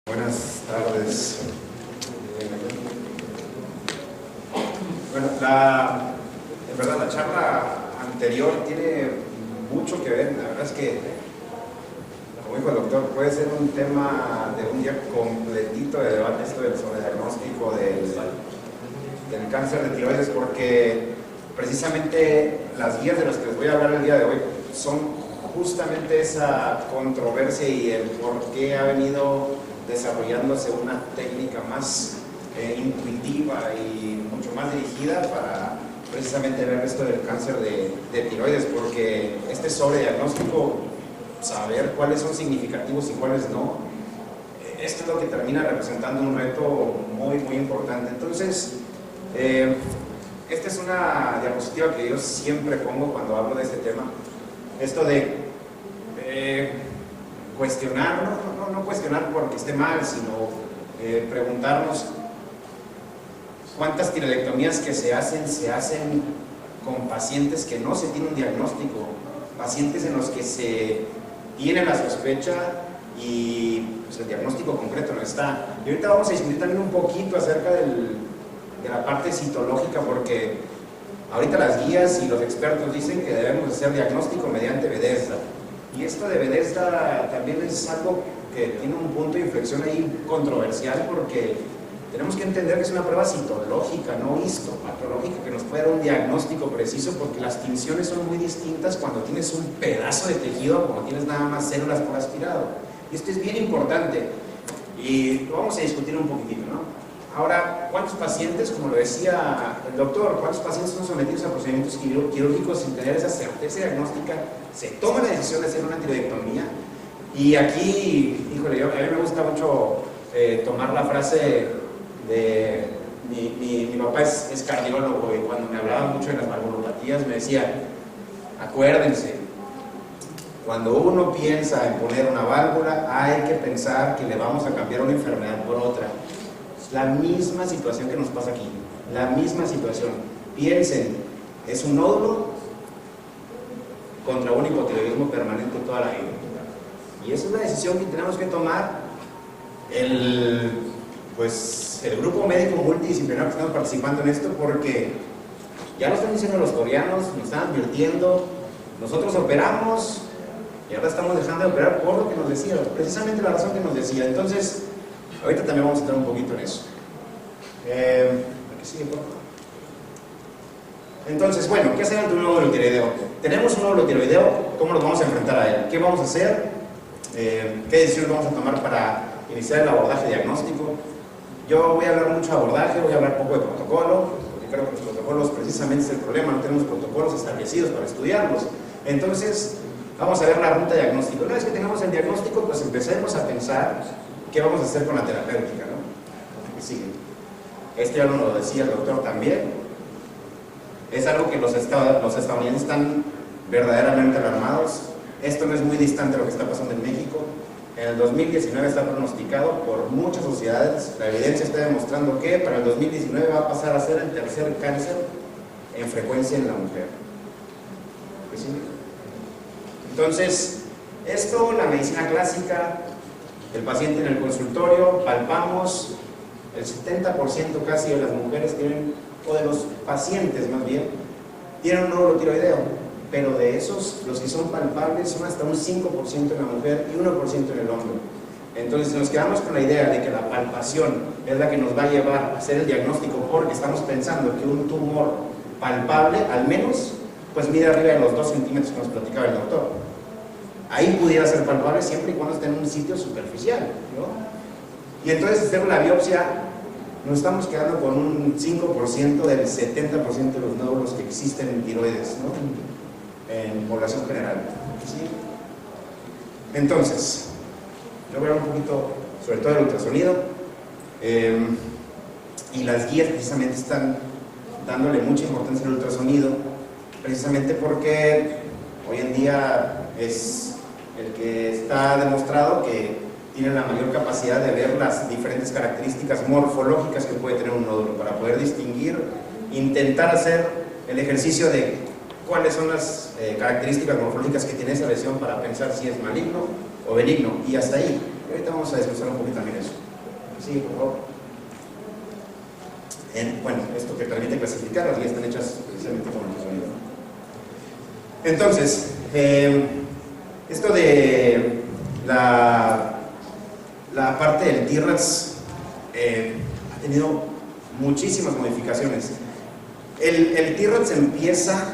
Buenas tardes. Bueno, en verdad la charla anterior tiene mucho que ver. La verdad es que, como dijo el doctor, puede ser un tema de un día completito de debate esto del sobrediagnóstico del cáncer de tiroides, porque precisamente las guías de las que les voy a hablar el día de hoy son justamente esa controversia y el por qué ha venido desarrollándose una técnica más intuitiva y mucho más dirigida para precisamente ver esto del cáncer de tiroides, porque este sobrediagnóstico, saber cuáles son significativos y cuáles no, esto es lo que termina representando un reto muy importante. Entonces, esta es una diapositiva que yo siempre pongo cuando hablo de este tema, esto de cuestionar, no cuestionar porque esté mal, sino preguntarnos cuántas tiroidectomías que se hacen con pacientes que no se tiene un diagnóstico, pacientes en los que se tiene la sospecha y pues, el diagnóstico concreto no está. Y ahorita vamos a discutir también un poquito acerca de la parte citológica, porque ahorita las guías y los expertos dicen que debemos hacer diagnóstico mediante Bethesda. Y esto de Bethesda también es algo que tiene un punto de inflexión ahí controversial, porque tenemos que entender que es una prueba citológica, no histopatológica, que nos puede dar un diagnóstico preciso, porque las tinciones son muy distintas cuando tienes un pedazo de tejido o cuando tienes nada más células por aspirado. Y esto es bien importante y lo vamos a discutir un poquitito, ¿no? Ahora, ¿cuántos pacientes, como lo decía el doctor, cuántos pacientes son sometidos a procedimientos quirúrgicos sin tener esa certeza diagnóstica? Se toma la decisión de hacer una tiroidectomía. Y aquí, híjole, a mí me gusta mucho tomar la frase de mi papá es cardiólogo, y cuando me hablaba mucho de las valvulopatías me decía: acuérdense, cuando uno piensa en poner una válvula, hay que pensar que le vamos a cambiar una enfermedad por otra. La misma situación que nos pasa aquí, la misma situación. Piensen, es un nódulo contra un hipotiroidismo permanente toda la vida. Y esa es la decisión que tenemos que tomar el grupo médico multidisciplinario que estamos participando en esto, porque ya lo están diciendo los coreanos, nos están advirtiendo, nosotros operamos y ahora estamos dejando de operar por lo que nos decía, precisamente la razón que nos decía. Entonces, ahorita también vamos a entrar un poquito en eso. Aquí sigue, por favor. Entonces, bueno, ¿qué hacer ante un nódulo tiroideo? Tenemos un nódulo tiroideo, ¿cómo nos vamos a enfrentar a él? ¿Qué vamos a hacer? ¿Qué decisiones vamos a tomar para iniciar el abordaje diagnóstico? Yo voy a hablar mucho de abordaje, voy a hablar poco de protocolo, porque creo que los protocolos precisamente es el problema, no tenemos protocolos establecidos para estudiarlos. Entonces, vamos a ver la ruta diagnóstica. Una vez que tengamos el diagnóstico, pues empecemos a pensar qué vamos a hacer con la terapéutica, ¿no? ¿Qué sigue? Esto ya lo decía el doctor también. Es algo que los estadounidenses están verdaderamente alarmados. Esto no es muy distante de lo que está pasando en México. En el 2019 está pronosticado por muchas sociedades. La evidencia está demostrando que para el 2019 va a pasar a ser el tercer cáncer en frecuencia en la mujer. ¿Qué sigue? Entonces, esto, la medicina clásica, el paciente en el consultorio, palpamos, el 70% casi de las mujeres tienen, o de los pacientes más bien, tienen un nódulo tiroideo, pero de esos, los que son palpables son hasta un 5% en la mujer y 1% en el hombre. Entonces, si nos quedamos con la idea de que la palpación es la que nos va a llevar a hacer el diagnóstico, porque estamos pensando que un tumor palpable, al menos, pues mide arriba de los 2 centímetros que nos platicaba el doctor. Ahí pudiera ser palpable siempre y cuando esté en un sitio superficial, ¿no? Y entonces, hacer una biopsia, nos estamos quedando con un 5% del 70% de los nódulos que existen en tiroides, ¿no? En población general, ¿sí? Entonces, yo voy a hablar un poquito sobre todo el ultrasonido, y las guías precisamente están dándole mucha importancia al ultrasonido, precisamente porque hoy en día es el que está demostrado que tiene la mayor capacidad de ver las diferentes características morfológicas que puede tener un nódulo, para poder distinguir, intentar hacer el ejercicio de cuáles son las características morfológicas que tiene esa lesión para pensar si es maligno o benigno, y hasta ahí. Y ahorita vamos a desglosar un poquito también eso. Sí, por favor. Bueno, esto que permite clasificar, las guías están hechas precisamente con el sonido. Entonces, esto de la parte del TIRATS ha tenido muchísimas modificaciones. El TIRATS empieza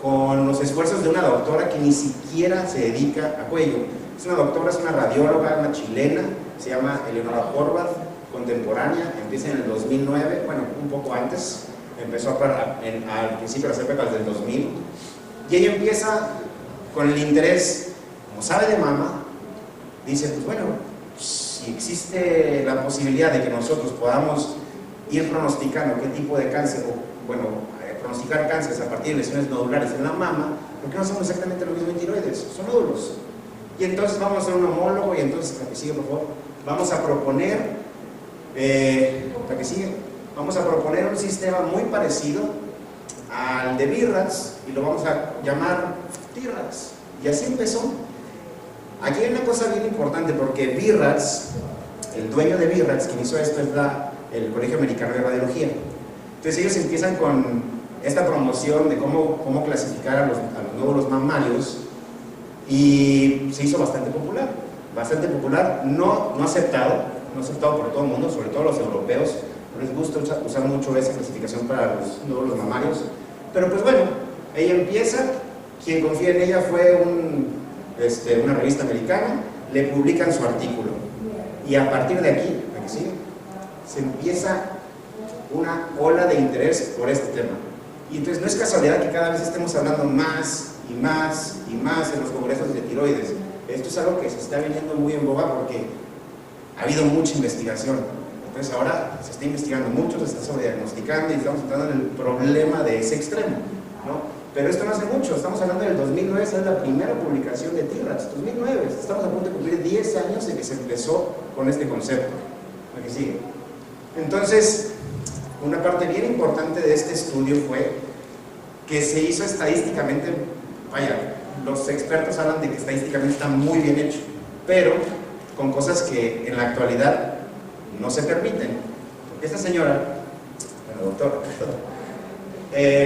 con los esfuerzos de una doctora que ni siquiera se dedica a cuello. Es una doctora, es una radióloga, una chilena, se llama Eleonora Horvath, contemporánea, empieza en el 2009, bueno, un poco antes, empezó al principio de las épocas del 2000, y ella empieza con el interés, como sabe de mama, dice, pues bueno, si existe la posibilidad de que nosotros podamos ir pronosticando qué tipo de cáncer, o bueno, pronosticar cánceres a partir de lesiones nodulares en la mama, ¿por qué no hacemos exactamente lo mismo en tiroides? Son nódulos. Y entonces vamos a hacer un homólogo, y entonces, la que sigue, por favor, vamos a proponer, la que sigue, vamos a proponer un sistema muy parecido al de BIRATS, y lo vamos a llamar TIRATS. Y así empezó. Aquí hay una cosa bien importante, porque BIRATS, el dueño de BIRATS, quien hizo esto, es el Colegio Americano de Radiología. Entonces ellos empiezan con esta promoción de cómo clasificar a los nódulos mamarios, y se hizo bastante popular, no aceptado por todo el mundo, sobre todo los europeos, no les gusta usar mucho esa clasificación para los nódulos mamarios, pero pues bueno, ella empieza, quien confía en ella fue una revista americana, le publican su artículo, y a partir de aquí, ¿sí?, se empieza una ola de interés por este tema. Y entonces no es casualidad que cada vez estemos hablando más y más y más en los congresos de tiroides. Esto es algo que se está viniendo muy en boga porque ha habido mucha investigación. Entonces ahora se está investigando mucho, se está sobrediagnosticando y estamos entrando en el problema de ese extremo, ¿no? Pero esto no hace mucho, estamos hablando del 2009, esa es la primera publicación de TIRATS, 2009, estamos a punto de cumplir 10 años de que se empezó con este concepto. ¿A que sigue? Entonces, una parte bien importante de este estudio fue que se hizo estadísticamente, vaya, los expertos hablan de que estadísticamente está muy bien hecho, pero con cosas que en la actualidad no se permiten. Porque esta señora, bueno, doctora,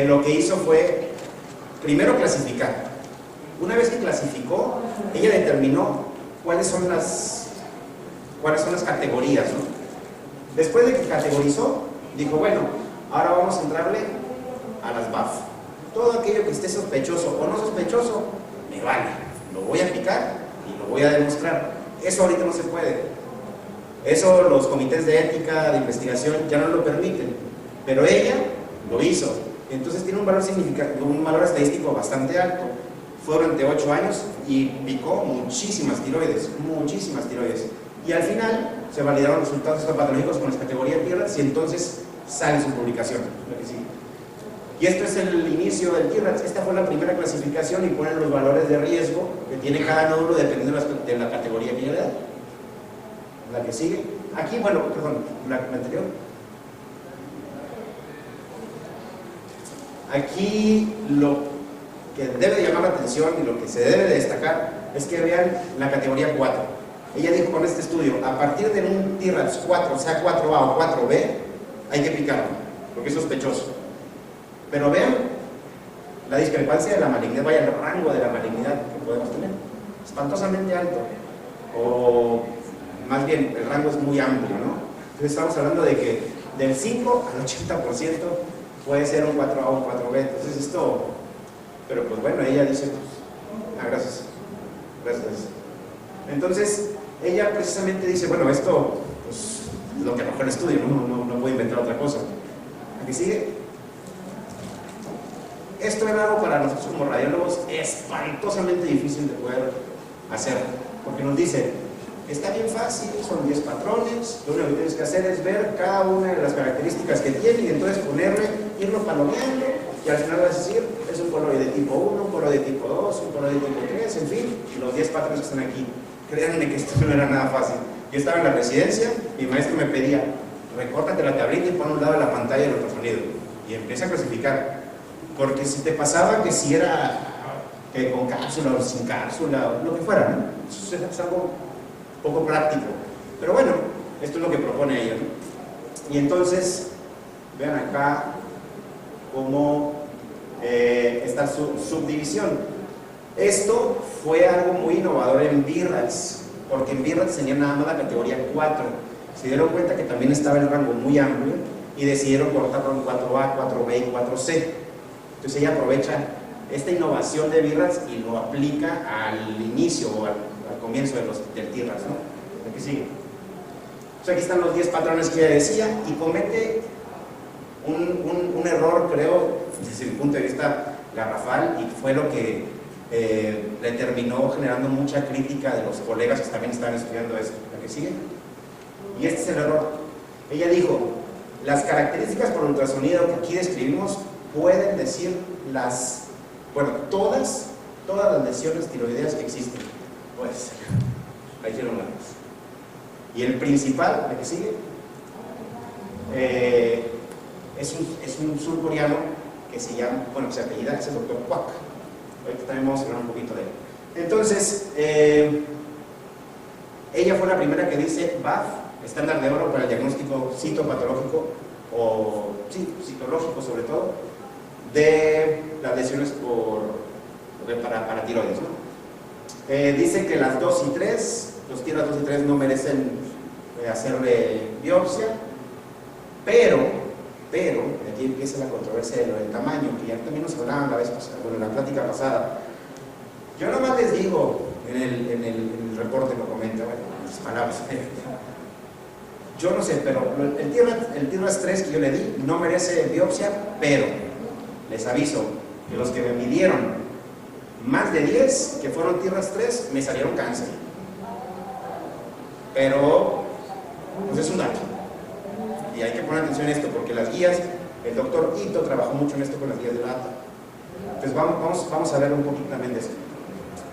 lo que hizo fue primero clasificar. Una vez que clasificó, ella determinó cuáles son las categorías, ¿no? Después de que categorizó, dijo, bueno, ahora vamos a entrarle a las BAF. Todo aquello que esté sospechoso o no sospechoso, me vale. Lo voy a picar y lo voy a demostrar. Eso ahorita no se puede. Eso los comités de ética, de investigación, ya no lo permiten. Pero ella lo hizo. Entonces tiene un valor estadístico bastante alto. Fue durante 8 años y picó muchísimas tiroides. Y al final se validaron los resultados patológicos con las categorías TIRATS y entonces sale su publicación. Y esto es el inicio del TIRATS. Esta fue la primera clasificación y ponen los valores de riesgo que tiene cada nódulo dependiendo de la categoría que le da. La que sigue. Aquí, bueno, perdón, la anterior. Aquí lo que debe de llamar la atención y lo que se debe de destacar es que vean la categoría 4. Ella dijo con este estudio, a partir de un TIRATS 4, sea 4A o 4B, hay que picarlo, porque es sospechoso. Pero vean la discrepancia de la malignidad, vaya el rango de la malignidad que podemos tener, espantosamente alto, o más bien el rango es muy amplio, ¿no? Entonces estamos hablando de que del 5 al 80% puede ser un 4A o un 4B, entonces esto, pero pues bueno, ella dice, pues, gracias. Entonces, ella precisamente dice, bueno, esto pues, es lo que arrojó el estudio, no puedo inventar otra cosa. ¿A qué sigue? Esto era algo para nosotros como radiólogos espantosamente difícil de poder hacer, porque nos dice, está bien fácil, son 10 patrones, lo único que tienes que hacer es ver cada una de las características que tiene y entonces irlo palomeando, y al final vas a decir, es un coloide tipo 1, un coloide tipo 2, un coloide tipo 3, en fin, los 10 patrones que están aquí. Créanme que esto no era nada fácil. Yo estaba en la residencia, mi maestro me pedía, recórtate la tablita y pon a un lado de la pantalla el ultrasonido, y empieza a clasificar, porque si te pasaba que si era con cápsula o sin cápsula, lo que fuera, ¿no? Eso es algo poco práctico. Pero bueno, esto es lo que propone ella, ¿no? Y entonces, vean acá cómo está su subdivisión. Esto fue algo muy innovador en BIRATS, porque en BIRATS tenían nada más la categoría 4. Se dieron cuenta que también estaba el rango muy amplio y decidieron cortarlo en 4A, 4B y 4C. Entonces ella aprovecha esta innovación de BIRATS y lo aplica al inicio o al comienzo del TIRATS, ¿no? Aquí sigue. Entonces aquí están los 10 patrones que ella decía y comete un error, creo, desde mi punto de vista garrafal, y fue lo que le terminó generando mucha crítica de los colegas que también estaban estudiando esto. ¿La que sigue? Y este es el error. Ella dijo, las características por ultrasonido que aquí describimos pueden decir todas las lesiones tiroideas que existen. Pues, ahí hicieron las. Y el principal, la que sigue, es un surcoreano que se llama, que se apellida, es el doctor Kwak. Ahorita también vamos a hablar un poquito de él. Entonces, ella fue la primera que dice BAF, estándar de oro para el diagnóstico citopatológico, o citológico sobre todo, de las lesiones para tiroides, ¿no? Dice que las 2 y 3, los tiras 2 y 3 no merecen hacerle biopsia, pero aquí empieza la controversia del tamaño, que ya también nos hablaban la vez pasada, en la plática pasada. Yo nomás les digo, en el reporte lo comenta, las palabras. Yo no sé, pero el TIRAS 3 que yo le di no merece biopsia, pero les aviso que los que me midieron más de 10 que fueron TIRAS 3 me salieron cáncer. Pero, pues es un dato. Y hay que poner atención a esto, porque las guías, el doctor Ito trabajó mucho en esto con las guías de la ATA. Entonces vamos a ver un poquito también de esto.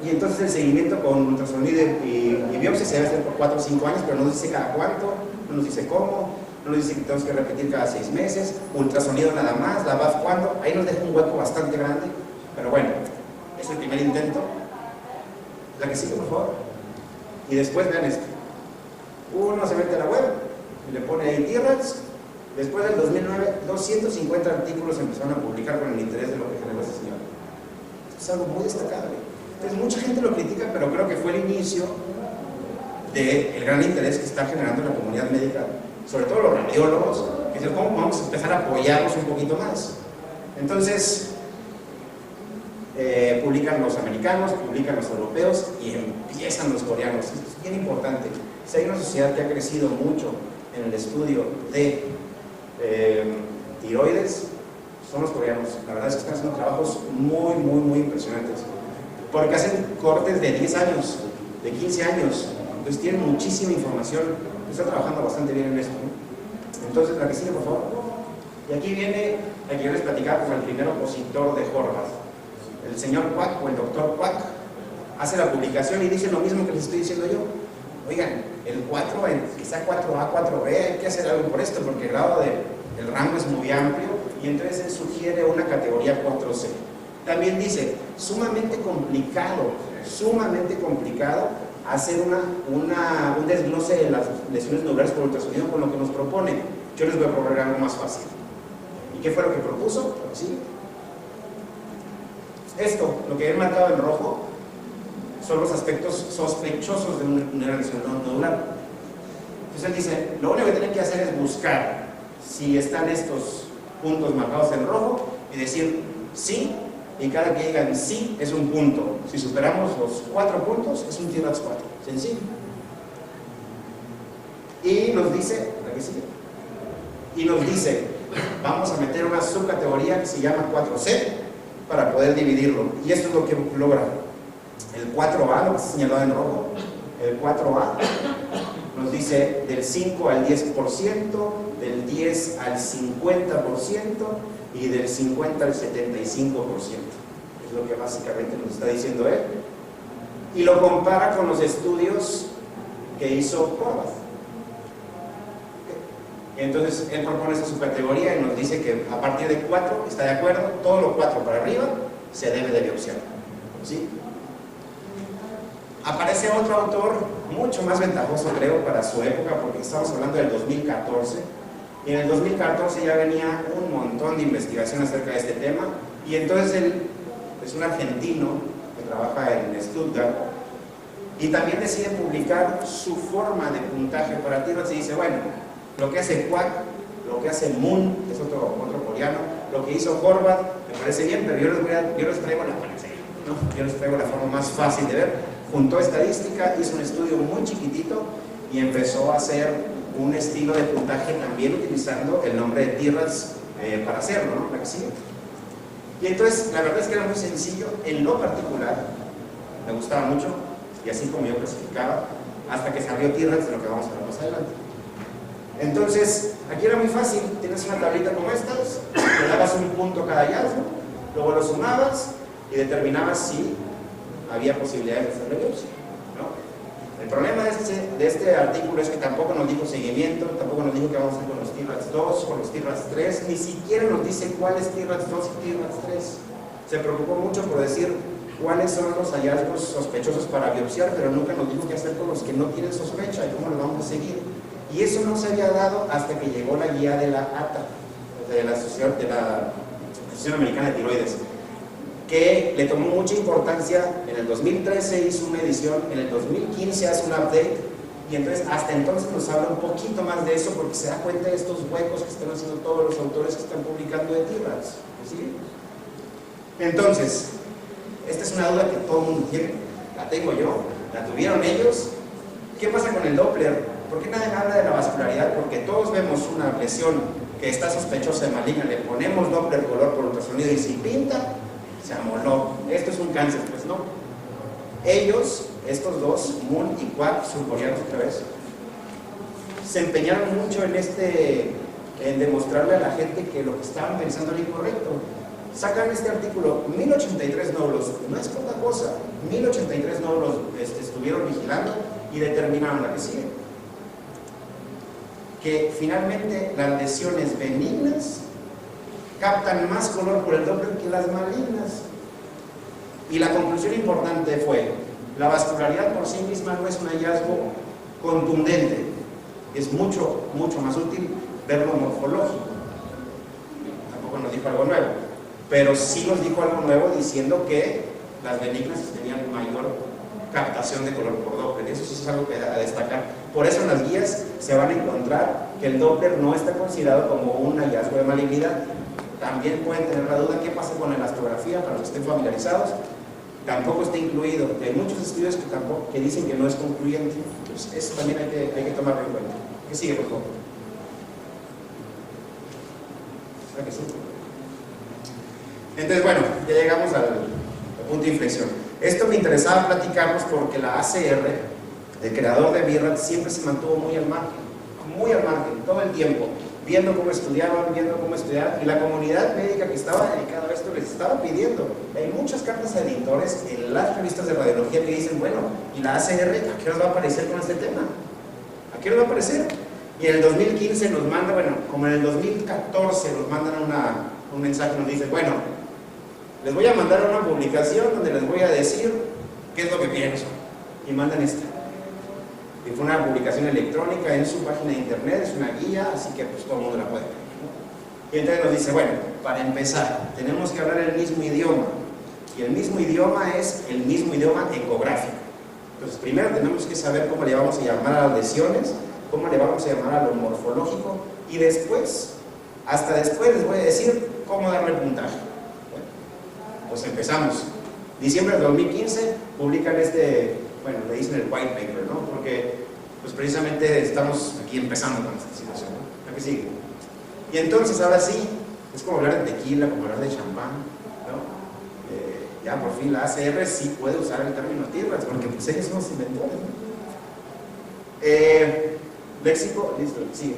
Y entonces el seguimiento con ultrasonido y biopsia se debe hacer por 4 o 5 años, pero no nos dice cada cuánto, no nos dice cómo, no nos dice que tenemos que repetir cada 6 meses, ultrasonido nada más, la BAF cuándo, ahí nos deja un hueco bastante grande, pero bueno, es el primer intento. La que sigue, por favor. Y después vean esto. Uno se mete a la web y le pone ahí TIRAS. Después del 2009, 250 artículos empezaron a publicar con el interés de lo que generó ese señor. Esto es algo muy destacable. Entonces mucha gente lo critica, pero creo que fue el inicio del gran interés que está generando la comunidad médica, sobre todo los radiólogos, que dicen, ¿cómo vamos a empezar a apoyarnos un poquito más? Entonces, publican los americanos, publican los europeos y empiezan los coreanos. Esto es bien importante. Si hay una sociedad que ha crecido mucho en el estudio de tiroides, son los coreanos. La verdad es que están haciendo trabajos muy, muy, muy impresionantes, porque hacen cortes de 10 años, de 15 años, entonces tienen muchísima información, están trabajando bastante bien en esto, ¿no? Entonces, la que sigue, por favor. Y aquí viene el que yo les platicaba como el primer opositor de Horvath, el señor Kwak o el doctor Kwak. Hace la publicación y dice lo mismo que les estoy diciendo yo. Oigan, el 4, quizá 4A, 4B, hay que hacer algo por esto, porque el rango es muy amplio, y entonces él sugiere una categoría 4C. También dice, sumamente complicado hacer un desglose de las lesiones neurales por ultrasonido con lo que nos propone. Yo les voy a proponer algo más fácil. ¿Y qué fue lo que propuso? ¿Sí? Esto, lo que he marcado en rojo, son los aspectos sospechosos de una lesión nodular. Entonces él dice, lo único que tienen que hacer es buscar si están estos puntos marcados en rojo y decir sí, y cada que digan sí es un punto. Si superamos los 4 puntos es un TIRAS 4, sencillo. Y nos dice, ¿la que sigue? Y nos dice, vamos a meter una subcategoría que se llama 4C para poder dividirlo. Y esto es lo que logra. El 4A, lo que está señalado en rojo, el 4A nos dice del 5 al 10%, del 10 al 50% y del 50 al 75%. Es lo que básicamente nos está diciendo él. Y lo compara con los estudios que hizo Horvath. Entonces él propone esa subcategoría y nos dice que a partir de 4 está de acuerdo, todo lo 4 para arriba se debe de biopsiar, ¿sí? Aparece otro autor, mucho más ventajoso creo para su época, porque estamos hablando del 2014, y en el 2014 ya venía un montón de investigación acerca de este tema, y entonces él es un argentino que trabaja en Stuttgart, y también decide publicar su forma de puntaje para T-Rex y dice, bueno, lo que hace Kwak, lo que hace Moon, que es otro coreano, lo que hizo Horvath, me parece bien, pero yo les traigo la forma más fácil de ver. Juntó estadística, hizo un estudio muy chiquitito y empezó a hacer un estilo de puntaje también utilizando el nombre de T-Rex para hacerlo, ¿no? La que sigue. Y entonces, la verdad es que era muy sencillo, en lo particular, me gustaba mucho, y así como yo clasificaba, hasta que salió T-Rex, de lo que vamos a ver más adelante. Entonces, aquí era muy fácil, tienes una tablita como estas, le dabas un punto a cada hallazgo, luego lo sumabas y determinabas si había posibilidades de hacer la biopsia, ¿no? El problema de este artículo es que tampoco nos dijo seguimiento, tampoco nos dijo qué vamos a hacer con los T-Rex 2, con los T-Rex 3, ni siquiera nos dice cuáles T-Rex 2 y T-Rex 3. Se preocupó mucho por decir cuáles son los hallazgos sospechosos para biopsiar, pero nunca nos dijo qué hacer con los que no tienen sospecha y cómo los vamos a seguir. Y eso no se había dado hasta que llegó la guía de la ATA, de la Asociación Americana de Tiroides, que le tomó mucha importancia. En el 2013 hizo una edición, en el 2015 hace un update, y entonces hasta entonces nos habla un poquito más de eso porque se da cuenta de estos huecos que están haciendo todos los autores que están publicando de T-Rex, ¿sí? Entonces, esta es una duda que todo el mundo tiene, la tengo yo, la tuvieron ellos. ¿Qué pasa con el Doppler? ¿Por qué nadie habla de la vascularidad? Porque todos vemos una lesión que está sospechosa de maligna, le ponemos Doppler color por ultrasonido y si pinta, se amoló. Esto es un cáncer, pues no. Ellos, estos dos, Moon y Kwak, surcoreanos otra vez, se empeñaron mucho en demostrarle a la gente que lo que estaban pensando era incorrecto. Sacan este artículo, 1083 nódulos, no es poca cosa, 1083 nódulos estuvieron vigilando y determinaron la que sigue. Que finalmente las lesiones benignas captan más color por el Doppler que las malignas. Y la conclusión importante fue, la vascularidad por sí misma no es un hallazgo contundente, es mucho más útil ver lo morfológico. Tampoco nos dijo algo nuevo, pero sí nos dijo algo nuevo diciendo que las benignas tenían mayor captación de color por Doppler. Eso sí es algo que a destacar. Por eso en las guías se van a encontrar que el Doppler no está considerado como un hallazgo de malignidad. También pueden tener la duda qué pasa con la elastografía, para los que estén familiarizados. Tampoco está incluido. Hay muchos estudios que dicen que no es concluyente. Entonces, eso también hay que tomarlo en cuenta. ¿Qué sigue, por favor? ¿Será que sí? Entonces, bueno, ya llegamos al punto de inflexión. Esto me interesaba platicarnos porque la ACR, el creador de BIRAT, siempre se mantuvo muy al margen, todo el tiempo, viendo cómo estudiaban, y la comunidad médica que estaba dedicada a esto les estaba pidiendo. Hay muchas cartas a editores en las revistas de radiología que dicen, bueno, ¿y la ACR a qué hora va a aparecer con este tema? ¿A qué hora va a aparecer? Y en el 2015 nos manda, bueno, como en el 2014 nos mandan un mensaje, nos dice, bueno, les voy a mandar una publicación donde les voy a decir qué es lo que pienso. Y mandan esta. Y fue una publicación electrónica en su página de internet, es una guía, así que pues todo el mundo la puede ver, ¿no? Y entonces nos dice, bueno, para empezar, tenemos que hablar el mismo idioma. Y el mismo idioma es el mismo idioma ecográfico. Entonces, primero tenemos que saber cómo le vamos a llamar a las lesiones, cómo le vamos a llamar a lo morfológico, y después, hasta después les voy a decir cómo darle el puntaje. Bueno, pues empezamos. Diciembre de 2015 publican bueno, le dicen el white paper, ¿no? Porque pues precisamente estamos aquí empezando con esta situación, ¿no? ¿A qué sigue? Y entonces ahora sí, es como hablar de tequila, como hablar de champán, ¿no? Ya por fin la ACR sí puede usar el término T-Rex, porque pues ellos son los inventores, ¿no? Léxico, listo, sigue.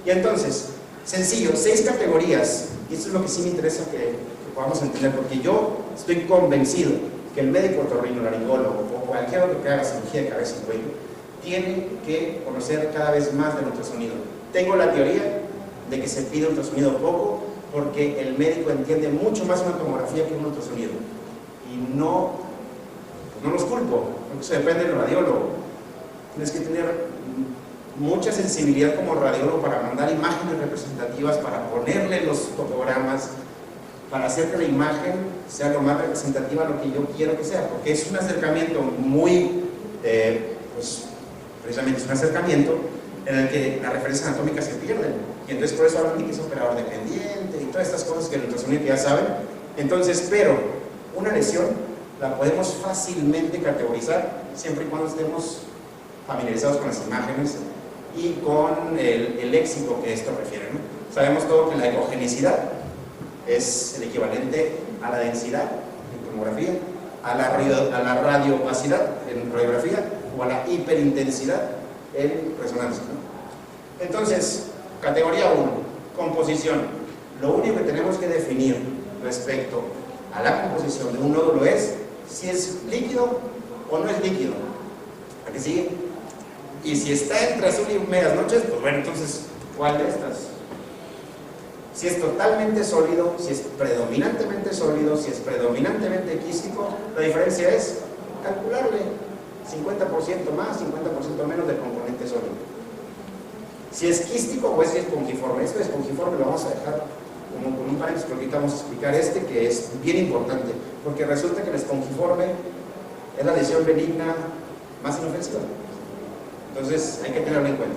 Y entonces, sencillo, 6 categorías, y esto es lo que sí me interesa que podamos entender, porque yo estoy convencido que el médico otorrinolaringólogo o cualquier otro que haga cirugía de cabeza y cuello tiene que conocer cada vez más del ultrasonido. Tengo la teoría de que se pide ultrasonido poco porque el médico entiende mucho más una tomografía que un ultrasonido y no no los culpo, porque eso depende del radiólogo. Tienes que tener mucha sensibilidad como radiólogo para mandar imágenes representativas, para ponerle los topogramas, para hacer que la imagen sea lo más representativa a lo que yo quiero que sea, porque es un acercamiento muy, pues precisamente es un acercamiento en el que las referencias anatómicas se pierden, y entonces por eso hablan de que es operador dependiente y todas estas cosas que el ultrasonido ya saben. Entonces, pero una lesión la podemos fácilmente categorizar siempre y cuando estemos familiarizados con las imágenes y con el léxico que esto refiere, ¿no? Sabemos todo que la ecogenicidad es el equivalente a la densidad en tomografía, a la radiopacidad en radiografía o a la hiperintensidad en resonancia, ¿no? Entonces, categoría 1, composición. Lo único que tenemos que definir respecto a la composición de un nódulo es si es líquido o no es líquido. ¿A qué sigue? Y si está entre azul y medias noches, pues bueno, entonces, ¿cuál de estas? Si es totalmente sólido, si es predominantemente sólido, si es predominantemente quístico, la diferencia es calcularle 50% más, 50% menos del componente sólido. Si es quístico, pues si es espongiforme. Esto de espongiforme lo vamos a dejar como con un paréntesis, porque ahorita vamos a explicar que es bien importante, porque resulta que el espongiforme es la lesión benigna más inofensiva. Entonces hay que tenerlo en cuenta.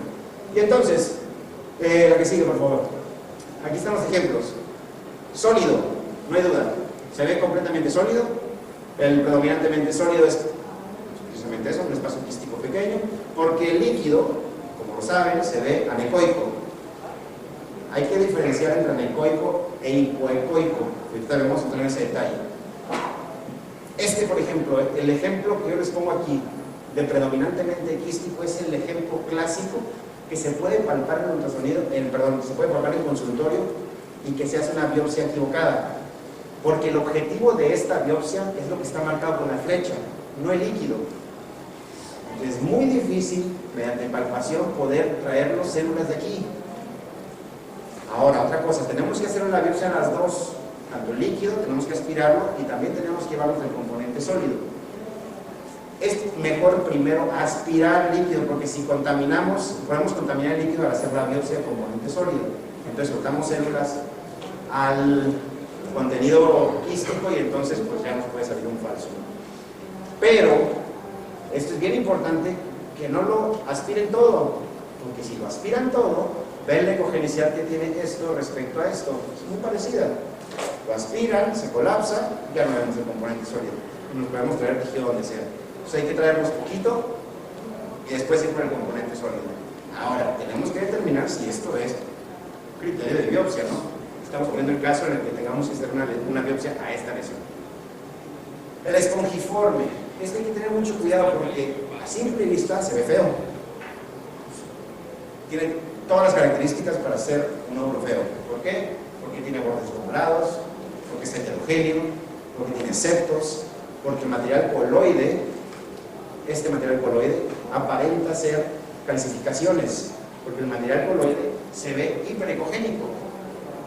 Y entonces, la que sigue, por favor. Aquí están los ejemplos. Sólido, no hay duda, se ve completamente sólido. El predominantemente sólido es precisamente eso, un espacio quístico pequeño, porque el líquido, como lo saben, se ve anecoico. Hay que diferenciar entre anecoico e hipoecoico. Ahorita vamos a entrar en ese detalle. Por ejemplo, el ejemplo que yo les pongo aquí de predominantemente quístico es el ejemplo clásico que se puede palpar en ultrasonido, se puede palpar en consultorio y que se hace una biopsia equivocada, porque el objetivo de esta biopsia es lo que está marcado con la flecha, no el líquido. Es muy difícil mediante palpación poder traer las células de aquí. Ahora, otra cosa, tenemos que hacer una biopsia en las dos, tanto el líquido, tenemos que aspirarlo y también tenemos que llevarlo del componente sólido. Es mejor primero aspirar líquido, porque si contaminamos, podemos contaminar el líquido al hacer la biopsia de componente sólido. Entonces soltamos células al contenido quístico y entonces pues ya nos puede salir un falso. Pero esto es bien importante, que no lo aspiren todo, porque si lo aspiran todo, ven la ecogenicidad que tiene esto respecto a esto, es muy parecida. Lo aspiran, se colapsa, ya no vemos el componente sólido, nos podemos traer tejido donde sea. Entonces hay que traerlos poquito y después ir por el componente sólido. Ahora, tenemos que determinar si esto es criterio de biopsia, ¿no? Estamos poniendo el caso en el que tengamos que hacer una biopsia a esta lesión. El espongiforme. Hay que tener mucho cuidado porque a simple vista se ve feo. Tiene todas las características para ser un nódulo feo. ¿Por qué? Porque tiene bordes doblados, porque es heterogéneo, porque tiene septos, porque el material coloide, este material coloide, aparenta ser calcificaciones, porque el material coloide se ve hiperecogénico.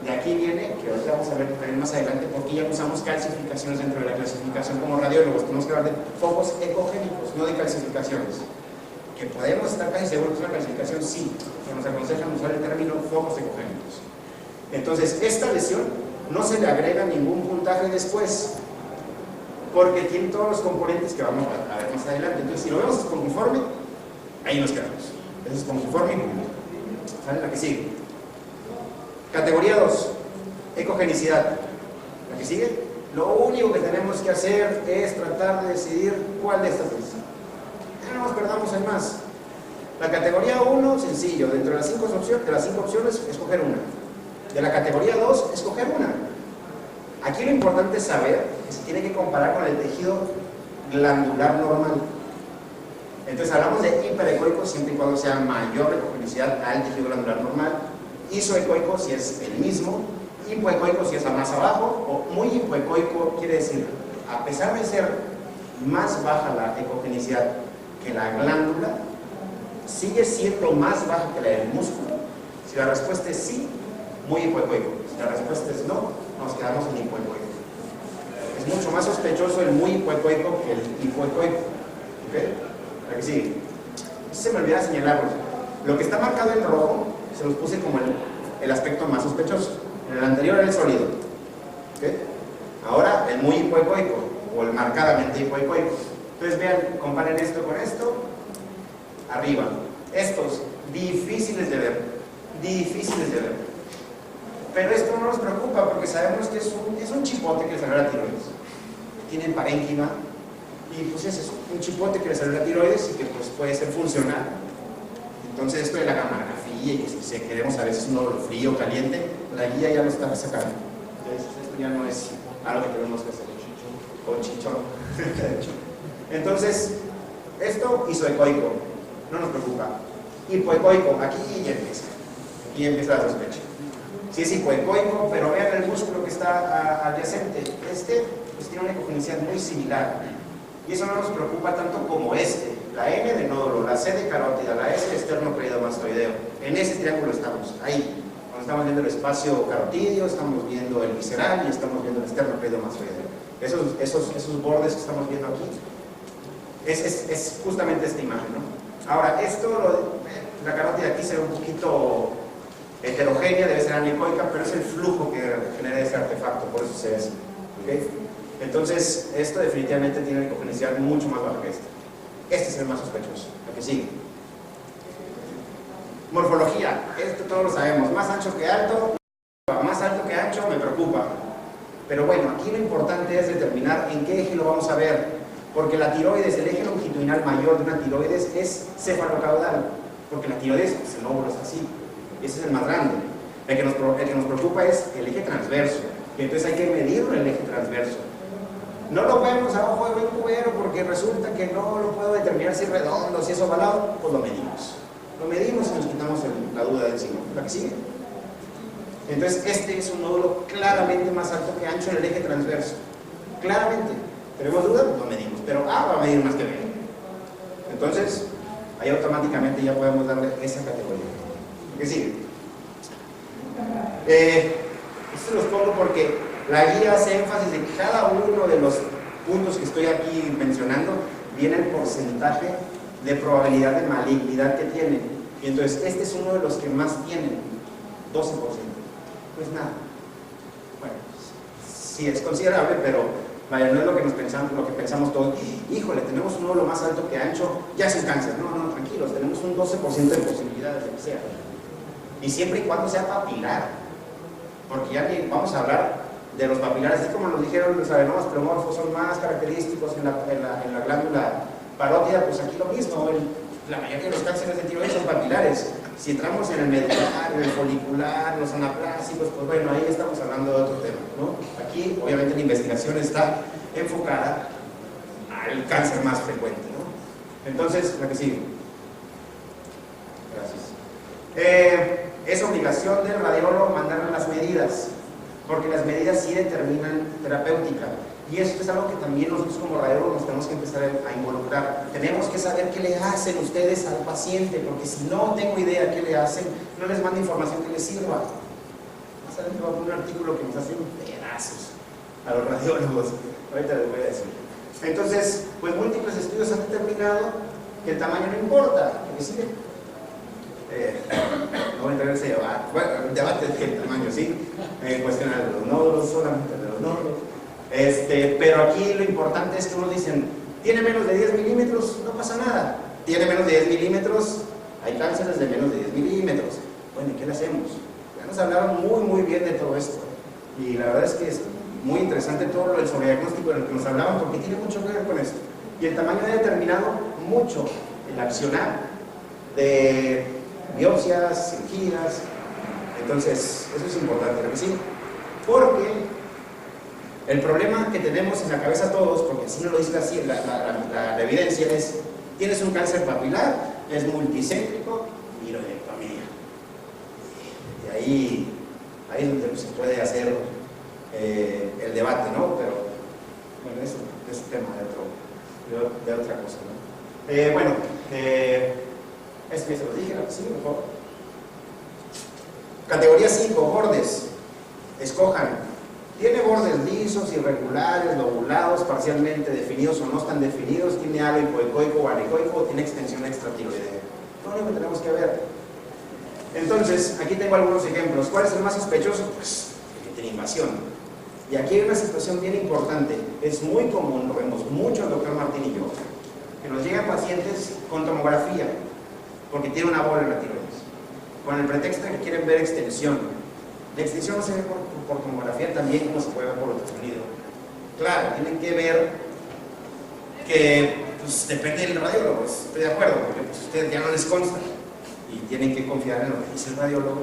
De aquí viene, que ahorita vamos a ver también más adelante, porque ya usamos calcificaciones dentro de la clasificación como radiólogos. Tenemos que hablar de focos ecogénicos, no de calcificaciones. Que podemos estar casi seguros que es una calcificación, sí, pero nos aconsejan usar el término focos ecogénicos. Entonces, esta lesión no se le agrega ningún puntaje después, porque tiene todos los componentes que vamos a ver más adelante. Entonces, si lo vemos espongiforme, ahí nos quedamos. Es espongiforme y punto. ¿Sale? La que sigue. Categoría 2, ecogenicidad. La que sigue. Lo único que tenemos que hacer es tratar de decidir cuál de estas es. Ya no nos perdamos en más. La categoría 1, sencillo. Dentro de las 5 opciones, escoger una. De la categoría 2, escoger una. Aquí lo importante es saber que se tiene que comparar con el tejido glandular normal. Entonces hablamos de hiperecoico siempre y cuando sea mayor ecogenicidad al tejido glandular normal, isoecoico si es el mismo, hipoecoico si es a más abajo, o muy hipoecoico quiere decir, a pesar de ser más baja la ecogenicidad que la glándula, sigue siendo más baja que la del músculo. Si la respuesta es sí, muy hipoecoico. Si la respuesta es no, nos quedamos en hipoecoico. Es mucho mucho más sospechoso el muy hipoecoico que el hipoecoico. ¿Ok? Aquí sigue. Se me olvida señalarlo. Lo que está marcado en rojo se los puse como el aspecto más sospechoso. En el anterior era el sólido. ¿Okay? Ahora el muy hipoecoico o el marcadamente hipoecoico. Entonces vean, comparen esto con esto. Arriba. Estos difíciles de ver. Difíciles de ver. Pero esto no nos preocupa porque sabemos que es un chipote que le salió a la tiroides. Tiene parénquima y pues ese es un chipote que le salió a la tiroides y que pues puede ser funcional. Entonces esto de la gammagrafía y que si queremos a veces un nódulo frío o caliente, la guía ya lo está sacando. Entonces esto ya no es algo que tenemos que hacer. O chichón. Entonces, esto isoecoico, no nos preocupa. Hipoecoico, aquí ya empieza. Aquí empieza la sospecha. Sí es hipoecoico, pero vean el músculo que está adyacente. Este pues, tiene una ecogenicidad muy similar. Y eso no nos preocupa tanto como este. La N de nódulo, la C de carótida, la S de esternocleidomastoideo. En ese triángulo estamos, ahí. Cuando estamos viendo el espacio carotidio, estamos viendo el visceral y estamos viendo el esternocleidomastoideo. Esos bordes que estamos viendo aquí, es justamente esta imagen, ¿no? Ahora, la carótida aquí se ve un poquito heterogénea, debe ser anecoica, pero es el flujo que genera ese artefacto, por eso se ve así. ¿Okay? Entonces, esto definitivamente tiene una ecogenicidad mucho más baja que esta. Este es el más sospechoso, el que sigue. Morfología, esto todos lo sabemos, más ancho que alto me preocupa. Pero bueno, aquí lo importante es determinar en qué eje lo vamos a ver, porque la tiroides, el eje longitudinal mayor de una tiroides es cefalocaudal, porque la tiroides, pues el óvulo es así, y ese es el más grande. El que nos preocupa es el eje transverso, y entonces hay que medirlo en el eje transverso. No lo vemos a ojo de buen cubero porque resulta que no lo puedo determinar si es redondo, si es ovalado, pues lo medimos. Lo medimos y nos quitamos la duda de encima. ¿La que sigue? Entonces este es un nódulo claramente más alto que ancho en el eje transverso. Claramente. ¿Tenemos duda? Pues lo medimos. Pero A va a medir más que B. Entonces, ahí automáticamente ya podemos darle esa categoría. ¿La que sigue? Esto los pongo porque la guía hace énfasis en que cada uno de los puntos que estoy aquí mencionando viene el porcentaje de probabilidad de malignidad que tienen. Y entonces este es uno de los que más tienen, 12%. Pues nada. Bueno, sí es considerable, pero vaya, no es lo que pensamos todos. Híjole, tenemos un nódulo más alto que ancho, ya es un cáncer. No, tranquilos, tenemos un 12% de posibilidades de que sea. Y siempre y cuando sea papilar. Porque ya vamos a hablar de los papilares, así como nos dijeron los adenomas pleomorfos son más característicos en la glándula parótida, pues aquí lo mismo, la mayoría de los cánceres de tiroides son papilares. Si entramos en el medular, en el folicular, los anaplásicos, pues bueno, ahí estamos hablando de otro tema, ¿no? Aquí, obviamente, la investigación está enfocada al cáncer más frecuente, ¿no? Entonces, la que sigue. Gracias. Es obligación del radiólogo mandarle las medidas, porque las medidas sí determinan terapéutica. Y esto es algo que también nosotros como radiólogos nos tenemos que empezar a involucrar. Tenemos que saber qué le hacen ustedes al paciente, porque si no tengo idea qué le hacen, no les mando información que les sirva. Más adelante va a poner un artículo que nos hace pedazos a los radiólogos. Ahorita les voy a decir. Entonces, pues múltiples estudios han determinado que el tamaño no importa. ¿Qué sigue? No voy a entrar en ese debate. Bueno, el debate es el tamaño, ¿sí? Cuestión de los nódulos, solamente de los nódulos. Pero aquí lo importante es que uno dicen, ¿tiene menos de 10 milímetros? No pasa nada. ¿Tiene menos de 10 milímetros? Hay cánceres de menos de 10 milímetros. Bueno, ¿y qué le hacemos? Ya nos hablaron muy bien de todo esto. Y la verdad es que es muy interesante todo el sobrediagnóstico de lo que nos hablaban, porque tiene mucho que ver con esto. Y el tamaño ha determinado mucho el accionar de biopsias, cirugías. Entonces, eso es importante, ¿no? Sí, porque el problema que tenemos en la cabeza todos, porque así nos lo dice la evidencia, es: tienes un cáncer papilar, es multicéntrico, viroidectomía. Y ahí es donde se puede hacer el debate, ¿no? Pero bueno, eso es un tema de otra cosa, ¿no? Bueno, esto ya se lo dije, sí, por favor. Categoría 5, bordes. Escojan. Tiene bordes lisos, irregulares, lobulados, parcialmente definidos o no están definidos, tiene halo hipoecoico o anecoico, tiene extensión extratiroidea. Todo lo que tenemos que ver. Entonces, aquí tengo algunos ejemplos. ¿Cuál es el más sospechoso? Pues el que tiene invasión. Y aquí hay una situación bien importante. Es muy común, lo vemos mucho el doctor Martín y yo, que nos llegan pacientes con tomografía, porque tiene una bola en la tiroides, con el pretexto de que quieren ver extensión. La extensión no se ve por tomografía también como se puede ver por ultrasonido. Claro, tienen que ver que pues, depende del radiólogo, estoy de acuerdo, porque pues, ustedes ya no les consta y tienen que confiar en lo que dice el radiólogo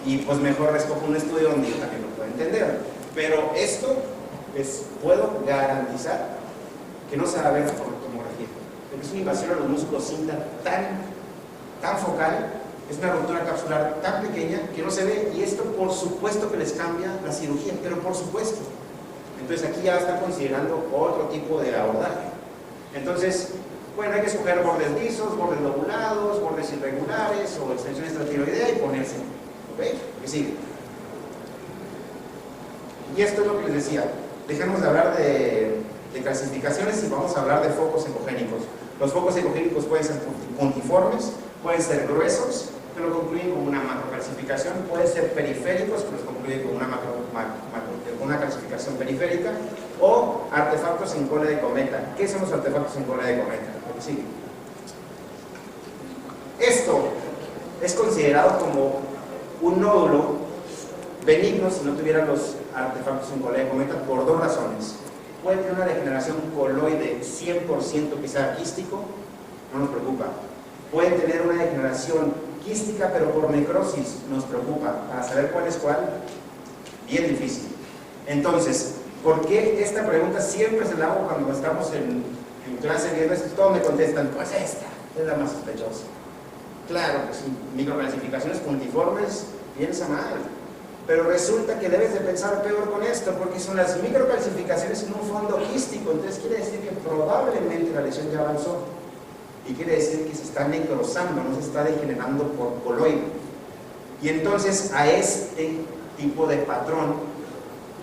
y pues mejor les cojo un estudio donde yo también lo pueda entender. Pero esto puedo garantizar que no se va a ver por tomografía, porque es una invasión a los músculos cinta tan focal. Es una ruptura capsular tan pequeña que no se ve, y esto por supuesto que les cambia la cirugía, pero por supuesto. Entonces aquí ya están considerando otro tipo de abordaje. Entonces, bueno, hay que escoger bordes lisos, bordes lobulados, bordes irregulares o extensión extratiroidea y ponerse. ¿Ok? ¿Qué sigue? Y esto es lo que les decía. Dejemos de hablar de clasificaciones y vamos a hablar de focos ecogénicos. Los focos ecogénicos pueden ser puntiformes, pueden ser gruesos, que lo concluyen con una macrocalcificación, pueden ser periféricos, que los concluyen con una calcificación periférica, o artefactos en cola de cometa. ¿Qué son los artefactos en cola de cometa? Sí. Esto es considerado como un nódulo benigno si no tuviera los artefactos en cola de cometa por dos razones. Puede tener una degeneración coloide 100% que sea quístico, no nos preocupa. Puede tener una degeneración quística pero por necrosis, nos preocupa. Para saber cuál es cuál, bien difícil. Entonces, ¿por qué esta pregunta siempre se la hago cuando estamos en clase viendo esto? Todos me contestan, pues esta es la más sospechosa. Claro, pues microclasificaciones puntiformes, piensa mal. Pero resulta que debes de pensar peor con esto, porque son las microcalcificaciones en un fondo quístico. Entonces quiere decir que probablemente la lesión ya avanzó. Y quiere decir que se está necrosando, no se está degenerando por coloide. Y entonces a este tipo de patrón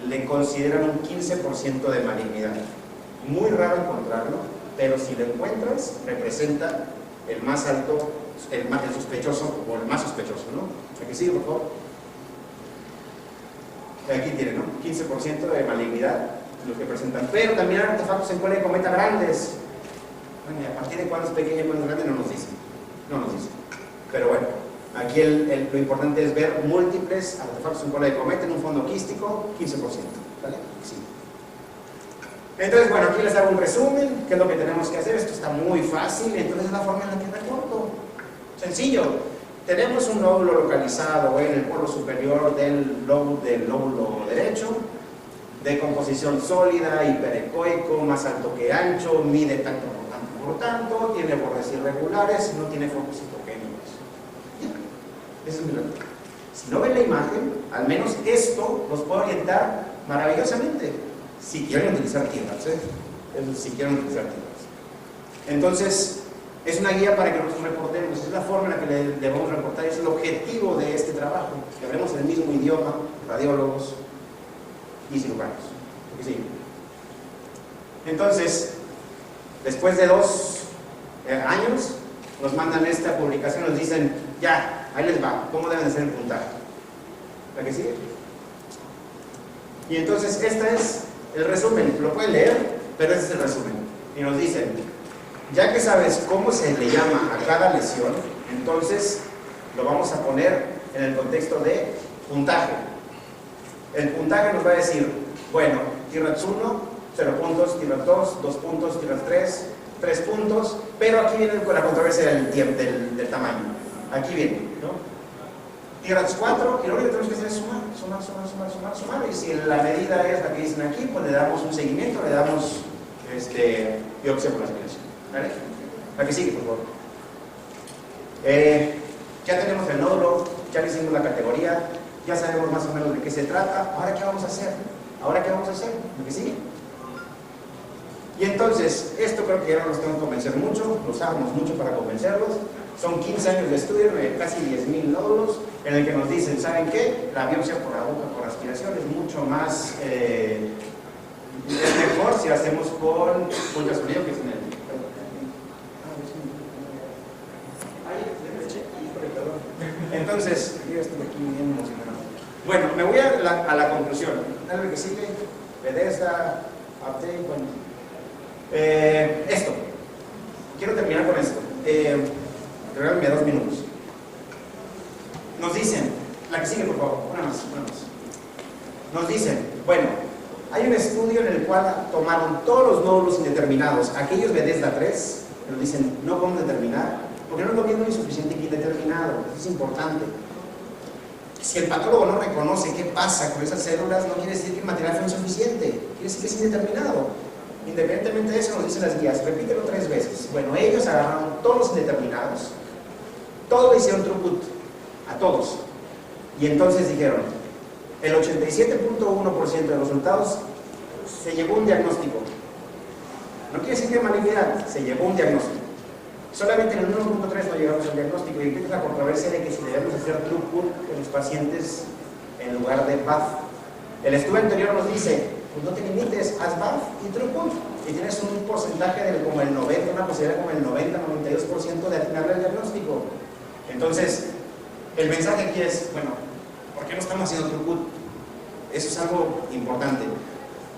le consideran un 15% de malignidad. Muy raro encontrarlo, pero si lo encuentras, representa el más alto, el sospechoso o el más sospechoso, ¿no? Aquí sigue, por favor. Aquí tiene, ¿no? 15% de malignidad, lo que presentan. Pero también hay artefactos en cola de cometa grandes. Bueno, y a partir de cuándo es pequeño y cuándo es grande no nos dice. No nos dice. Pero bueno, aquí lo importante es ver múltiples artefactos en cola de cometa en un fondo quístico, 15%. ¿Vale? Sí. Entonces, bueno, aquí les hago un resumen. ¿Qué es lo que tenemos que hacer? Esto está muy fácil, entonces es la forma en la que recorto. Sencillo. Tenemos un nódulo localizado en el polo superior del lóbulo derecho, de composición sólida, hiperecoico, más alto que ancho, mide tanto por tanto, tiene bordes irregulares, no tiene focos hipogénicos. Esa es mi lógica. Si no ven la imagen, al menos esto los puede orientar maravillosamente. Si quieren utilizar T-RADS, si quieren utilizar T-RADS. Entonces, es una guía para que nosotros reportemos, es la forma en la que le debemos reportar, es el objetivo de este trabajo, que hablemos el mismo idioma, radiólogos y cirujanos. ¿Sí? Entonces, después de 2 años, nos mandan esta publicación, nos dicen, ya, ahí les va, ¿cómo deben hacer el puntaje? ¿La que sigue? Y entonces, este es el resumen, lo pueden leer, pero este es el resumen. Y nos dicen, ya que sabes cómo se le llama a cada lesión, entonces lo vamos a poner en el contexto de puntaje. El puntaje nos va a decir, bueno, T-RADS 1, 0 puntos, T-RADS 2, 2 puntos, T-RADS 3, 3 puntos, pero aquí viene con la controversia del tamaño. Aquí viene, ¿no? T-RADS 4, y lo único que tenemos que hacer es sumar, y si la medida es la que dicen aquí, pues le damos un seguimiento, le damos biopsia por aspiración. ¿Vale? La que sigue, por favor. Ya tenemos el nódulo, ya le hicimos la categoría, ya sabemos más o menos de qué se trata. ¿Ahora qué vamos a hacer? ¿Ahora qué vamos a hacer? ¿La que sigue? Y entonces, esto creo que ya no nos tengo que convencer mucho, lo usamos mucho para convencerlos. Son 15 años de estudio, casi 10.000 nódulos. en el que nos dicen, ¿saben qué? La biopsia por la boca, por aspiración, es mucho más, es mejor si hacemos con ultrasonido, que es en el... Entonces, yo estoy aquí bien emocionado. Bueno, me voy a la conclusión. Algo que sigue, Bethesda, update, bueno. Esto. Quiero terminar con esto. Regálenme 2 minutos. Nos dicen, la que sigue por favor, una más. Nos dicen, bueno, hay un estudio en el cual tomaron todos los nódulos indeterminados, aquellos Bethesda 3, nos dicen, no podemos determinar, porque no es lo mismo insuficiente que indeterminado. Eso es importante. Si el patólogo no reconoce qué pasa con esas células, no quiere decir que el material fue insuficiente, quiere decir que es indeterminado. Independientemente de eso, nos dicen las guías, repítelo 3 veces. Bueno, ellos agarraron todos los indeterminados, todos le hicieron throughput, a todos. Y entonces dijeron, el 87.1% de los resultados se llevó un diagnóstico. No quiere decir que malignidad, se llevó un diagnóstico. Solamente en el 1.3 no llegamos al diagnóstico y empieza la controversia de que si debemos hacer throughput en los pacientes en lugar de BAF. El estudio anterior nos dice, pues no te limites, haz BAF y throughput y tienes un porcentaje de como el 90, una posibilidad como el 90-92% de atinarle al diagnóstico. Entonces, el mensaje aquí es, bueno, ¿por qué no estamos haciendo throughput? Eso es algo importante.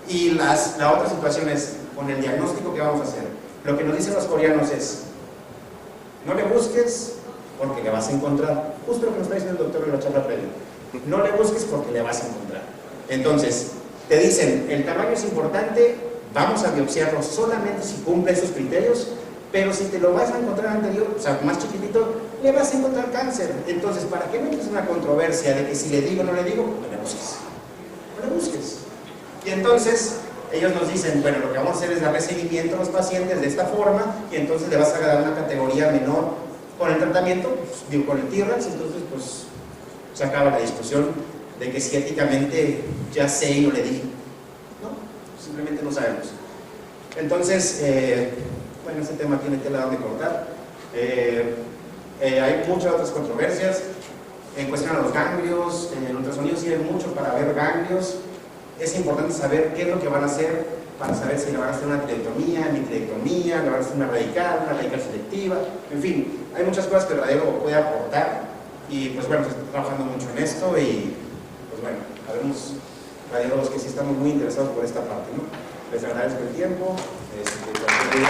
Y la otra situación es, con el diagnóstico que vamos a hacer, lo que nos dicen los coreanos es, no le busques porque le vas a encontrar. Justo lo que nos está diciendo el doctor en la charla previa. No le busques porque le vas a encontrar. Entonces, te dicen, el tamaño es importante, vamos a biopsiarlo solamente si cumple esos criterios, pero si te lo vas a encontrar anterior, o sea, más chiquitito, le vas a encontrar cáncer. Entonces, ¿para qué no es una controversia de que si le digo o no le digo? No le busques. No le busques. Y entonces, ellos nos dicen, bueno, lo que vamos a hacer es darle seguimiento a los pacientes de esta forma y entonces le vas a dar una categoría menor con el tratamiento, pues, digo, con el T-RAX, entonces pues se acaba la discusión de que si éticamente ya sé y no le dije. No, simplemente no sabemos. Entonces, bueno, este tema tiene tela donde cortar. Hay muchas otras controversias en cuestión a los ganglios. En el ultrasonido sirve mucho para ver ganglios. Es importante saber qué es lo que van a hacer para saber si le van a hacer una tiroidectomía, mitrectomía, le van a hacer una radical selectiva, en fin, hay muchas cosas que el radiólogo puede aportar y pues bueno, se está trabajando mucho en esto y pues bueno, habemos radiólogos que sí estamos muy interesados por esta parte, ¿no? Les agradezco el tiempo. Cualquier duda,